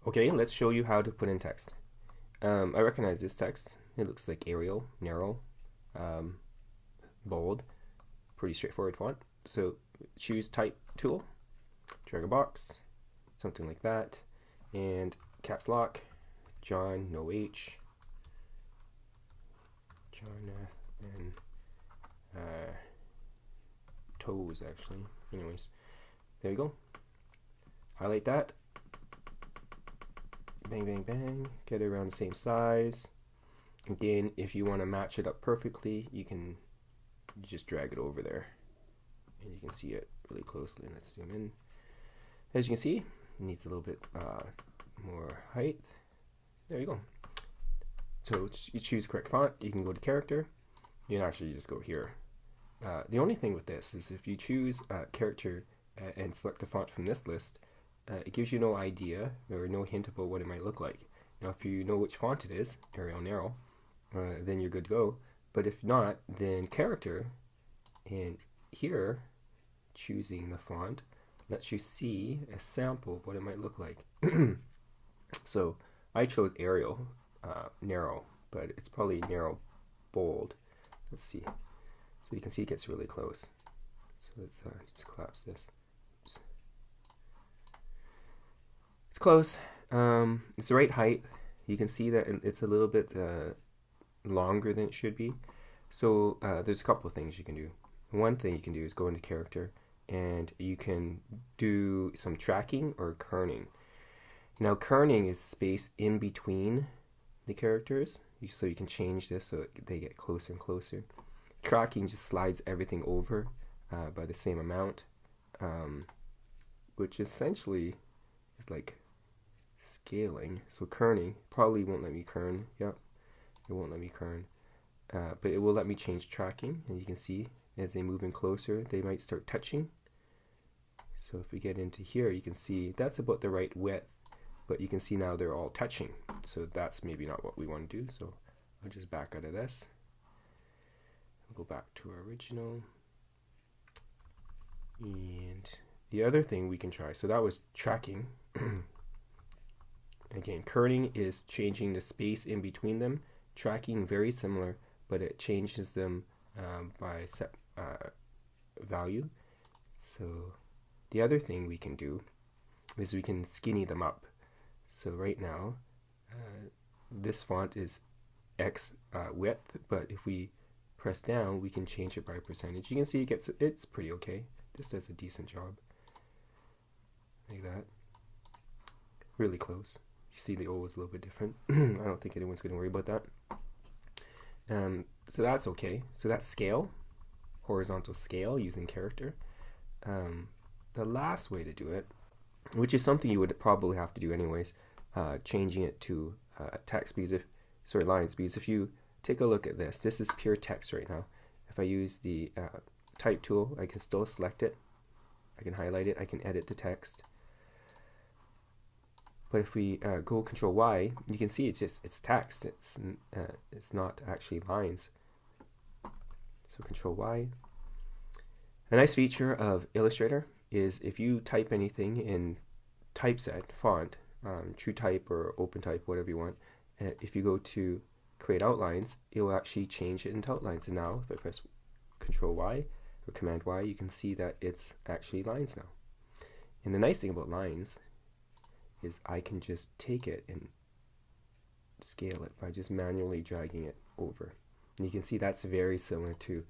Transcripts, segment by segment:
Okay, let's show you how to put in text. I recognize this text. It looks like Arial, narrow, um, bold, pretty straightforward font. So choose type tool, drag a box, something like that, and caps lock, John, no H, Jonathan, toes actually. Anyways, there you go. Highlight that. Bang, bang, bang. Get it around the same size. Again, if you want to match it up perfectly, you can just drag it over there. And you can see it really closely. Let's zoom in. As you can see, it needs a little bit more height. There you go. So you choose correct font. You can go to character. You can actually just go here. The only thing with this is if you choose character and select the font from this list, it gives you no idea or no hint about what it might look like. Now, if you know which font it is, Arial Narrow, then you're good to go. But if not, then character, and here, choosing the font, lets you see a sample of what it might look like. So I chose Arial Narrow, but it's probably Narrow Bold. Let's see. So you can see it gets really close. So let's just collapse this. Oops. It's close. It's the right height. You can see that it's a little bit longer than it should be. So there's a couple of things you can do. One thing you can do is go into character and you can do some tracking or kerning. Now kerning is space in between the characters, so you can change this so they get closer and closer. Tracking just slides everything over by the same amount, which essentially is like scaling. So kerning probably won't let me kern. Yep, it won't let me kern, but it will let me change tracking, and you can see as they move in closer they might start touching. So if we get into here, you can see that's about the right width, but you can see now they're all touching, so that's maybe not what we want to do. So I'll just back out of this. We'll go back to our original. And the other thing we can try, so that was tracking. Again, kerning is changing the space in between them. Tracking, very similar, but it changes them by set value. So the other thing we can do is we can skinny them up. So right now, this font is X width, but if we press down, we can change it by percentage. You can see it's pretty okay. This does a decent job. Like that. Really close. You see the O is a little bit different. I don't think anyone's going to worry about that. So that's okay. So that's scale, horizontal scale using character. The last way to do it, which is something you would probably have to do anyways, changing it to text, because lines, because if you take a look at this, this is pure text right now. If I use the type tool, I can still select it, I can highlight it, I can edit the text. But if we go Control Y, you can see it's text. It's not actually lines. So Control Y. A nice feature of Illustrator is if you type anything in typeset font, TrueType or OpenType, whatever you want, if you go to create outlines, it will actually change it into outlines. And now if I press Control Y or Command Y, you can see that it's actually lines now. And the nice thing about lines is I can just take it and scale it by just manually dragging it over. And you can see that's very similar to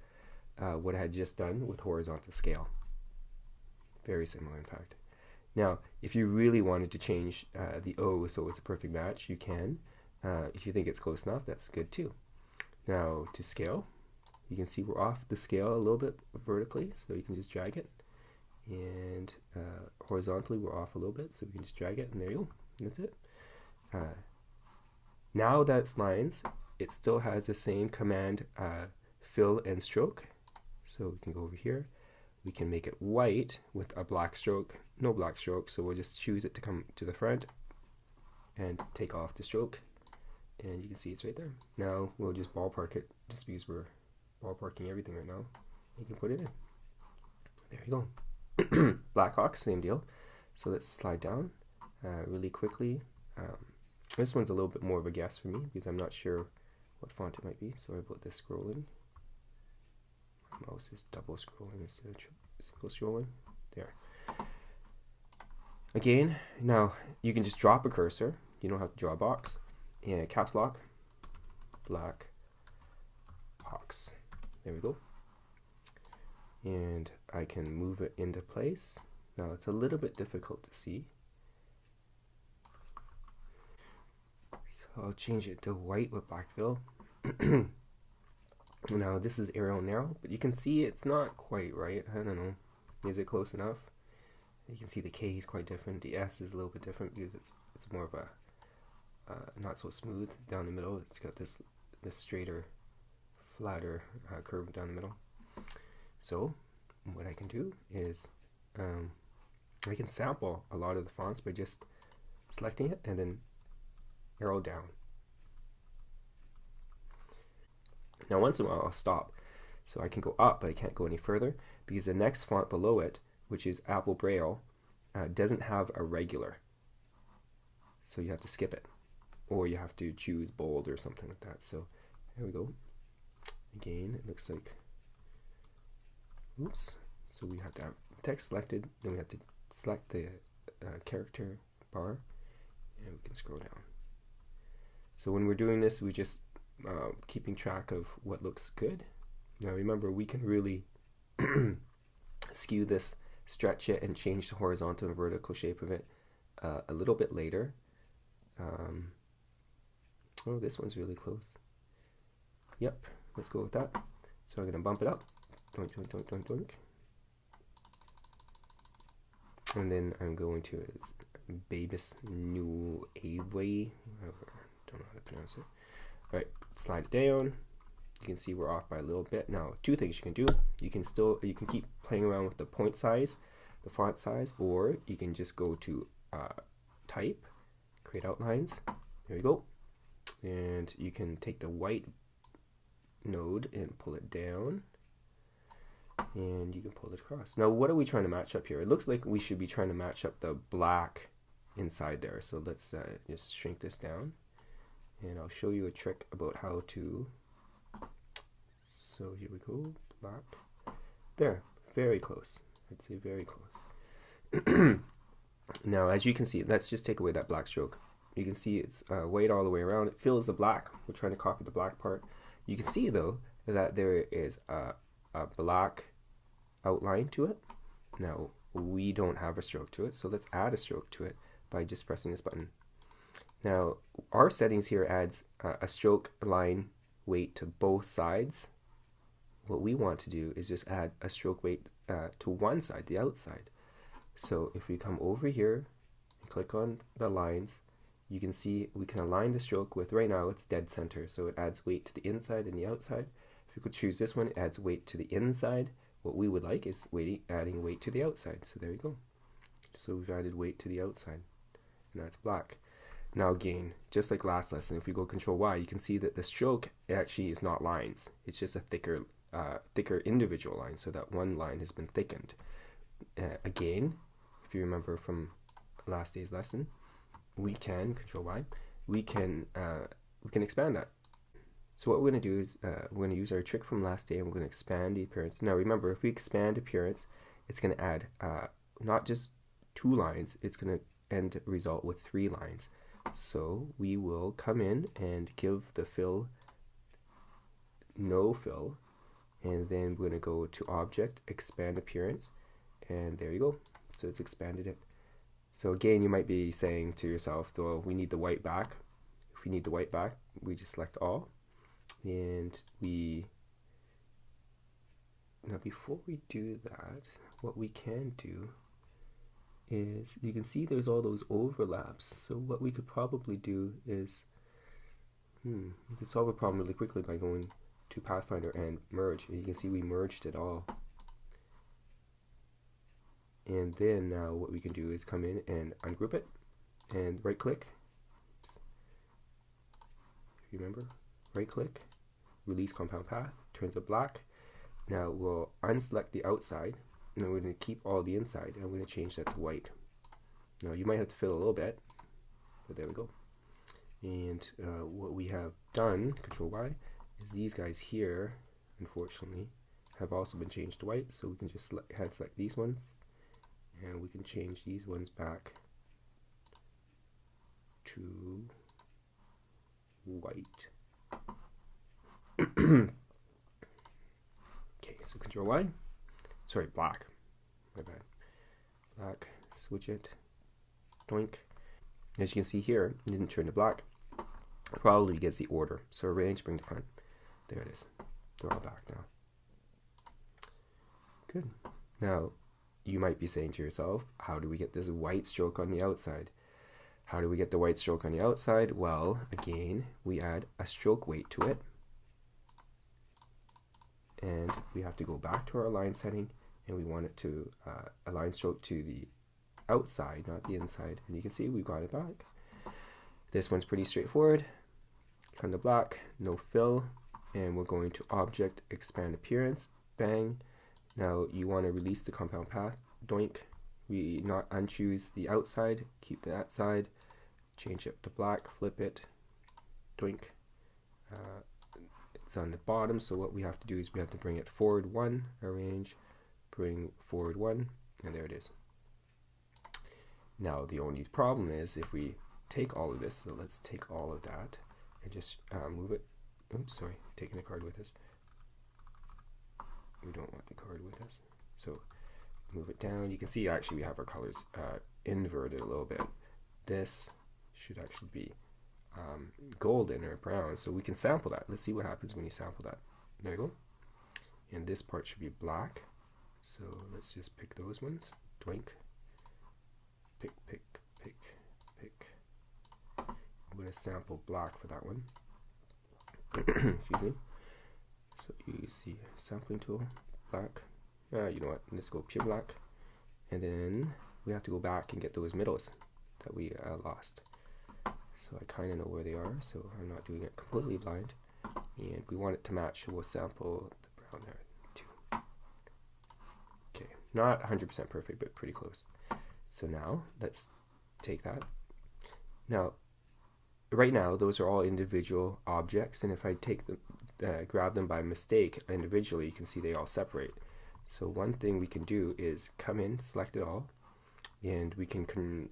what I had just done with horizontal scale. Very similar, in fact. Now, if you really wanted to change the O so it's a perfect match, you can. If you think it's close enough, that's good too. Now, to scale, you can see we're off the scale a little bit vertically, so you can just drag it. And horizontally we're off a little bit, so we can just drag it, and there you go. That's it. Now that's lines, it still has the same command fill and stroke. So we can go over here, we can make it white with a black stroke, no black stroke, so we'll just choose it to come to the front and take off the stroke, and you can see it's right there. Now we'll just ballpark it, just because we're ballparking everything right now. You can put it in. There you go. Blackhawk, same deal. So let's slide down really quickly. This one's a little bit more of a guess for me because I'm not sure what font it might be. Sorry about this scrolling. My mouse is double scrolling instead of single scrolling. There. Again, now you can just drop a cursor. You don't have to draw a box. And caps lock, black box. There we go. And I can move it into place. Now it's a little bit difficult to see. So I'll change it to white with black fill. Now this is Arial Narrow, but you can see it's not quite right. I don't know. Is it close enough? You can see the K is quite different. The S is a little bit different because it's more of a not so smooth down the middle. It's got this straighter, flatter curve down the middle. So what I can do is I can sample a lot of the fonts by just selecting it and then arrow down. Now once in a while I'll stop. So I can go up, but I can't go any further because the next font below it, which is Apple Braille, doesn't have a regular. So you have to skip it. Or you have to choose bold or something like that. So there we go. Again, it looks like, oops. So we have to have text selected, then we have to select the character bar, and we can scroll down. So when we're doing this, we just keeping track of what looks good. Now remember, we can really skew this, stretch it, and change the horizontal and vertical shape of it a little bit later. Oh, this one's really close. Yep, let's go with that. So I'm going to bump it up. Doink, doink, doink, doink, doink. And then I'm going to Babis New Away. Don't know how to pronounce it. Alright, slide it down. You can see we're off by a little bit. Now, two things you can do. You can keep playing around with the point size, the font size, or you can just go to type, create outlines. There we go. And you can take the white node and pull it down. And you can pull it across. Now, what are we trying to match up here? It looks like we should be trying to match up the black inside there. So let's just shrink this down. And I'll show you a trick about how to. So here we go, black. There, very close. I'd say very close. Now, as you can see, let's just take away that black stroke. You can see it's white all the way around. It fills the black. We're trying to copy the black part. You can see, though, that there is a black outline to it. Now, we don't have a stroke to it, so let's add a stroke to it by just pressing this button. Now, our settings here adds a stroke line weight to both sides. What we want to do is just add a stroke weight to one side, the outside. So if we come over here and click on the lines, you can see we can align the stroke with, right now it's dead center, so it adds weight to the inside and the outside. If we could choose this one, it adds weight to the inside. What we would like is adding weight to the outside. So there you go. So we've added weight to the outside, and that's black. Now again, just like last lesson, if we go Control Y, you can see that the stroke actually is not lines. It's just a thicker individual line, so that one line has been thickened. Again, if you remember from last day's lesson, we can Control Y. We can expand that. So what we're going to do is we're going to use our trick from last day, and we're going to expand the appearance. Now remember, if we expand appearance, it's going to add not just 2 lines, it's going to end result with 3 lines. So we will come in and give the fill no fill, and then we're going to go to Object, Expand Appearance, and there you go. So it's expanded it. So again, you might be saying to yourself, well, we need the white back. If we need the white back, we just select all. And now before we do that, what we can do is, you can see there's all those overlaps. So what we could probably do is, we could solve a problem really quickly by going to Pathfinder and merge. And you can see we merged it all. And then now what we can do is come in and ungroup it and right click. Oops. Remember, right click, release compound path, turns it black. Now we'll unselect the outside, and then we're going to keep all the inside, and I'm going to change that to white. Now you might have to fill a little bit, but there we go. And what we have done, Control Y, is these guys here, unfortunately, have also been changed to white. So we can just hand select these ones, and we can change these ones back to white. Okay, so Control Y, sorry, black, my bad, black, switch it, doink. As you can see here, it didn't turn to black, probably because the order. So arrange, bring to front, there it is, they're all back now. Good. Now, you might be saying to yourself, how do we get this white stroke on the outside? How do we get the white stroke on the outside? Well, again, we add a stroke weight to it. And we have to go back to our align setting, and we want it to align stroke to the outside, not the inside. And you can see we've got it back. This one's pretty straightforward. Come to black, no fill, and we're going to object, expand appearance, bang. Now you want to release the compound path, doink. We not unchoose the outside, keep that side, change it to black, flip it, doink. It's on the bottom, so what we have to do is we have to bring it forward 1, arrange, bring forward 1, and there it is. Now the only problem is if we take all of this, so let's take all of that and just move it. Oops, sorry, taking the card with us. We don't want the card with us, so move it down. You can see actually we have our colors inverted a little bit. This should actually be golden or brown, so we can sample that. Let's see what happens when you sample that. There you go. And this part should be black, so let's just pick those ones. Doink. Pick, pick, pick, pick. I'm going to sample black for that one. Excuse me. So you use the sampling tool, black. You know what, let's go pure black. And then we have to go back and get those middles that we lost. So I kind of know where they are, so I'm not doing it completely blind. And we want it to match, so we'll sample the brown there too. Okay, not 100% perfect, but pretty close. So now let's take that. Now, right now, those are all individual objects, and if I take them, grab them by mistake individually, you can see they all separate. So one thing we can do is come in, select it all, and we can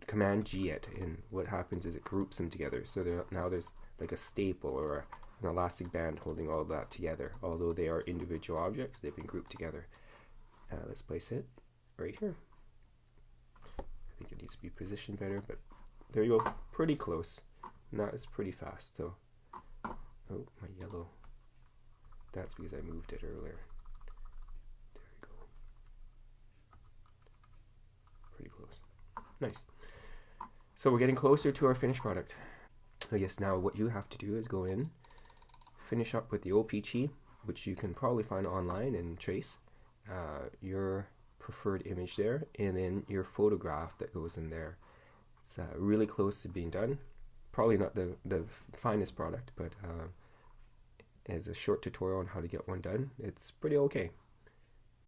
Command G it, and what happens is it groups them together. So now there's like a staple or an elastic band holding all of that together. Although they are individual objects, they've been grouped together. Let's place it right here. I think it needs to be positioned better, but there you go, pretty close. And that is pretty fast. So, oh, my yellow. That's because I moved it earlier. There we go. Pretty close. Nice. So we're getting closer to our finished product. I guess now what you have to do is go in, finish up with the OPG, which you can probably find online and trace your preferred image there, and then your photograph that goes in there. It's really close to being done. Probably not the finest product, but as a short tutorial on how to get one done, it's pretty okay.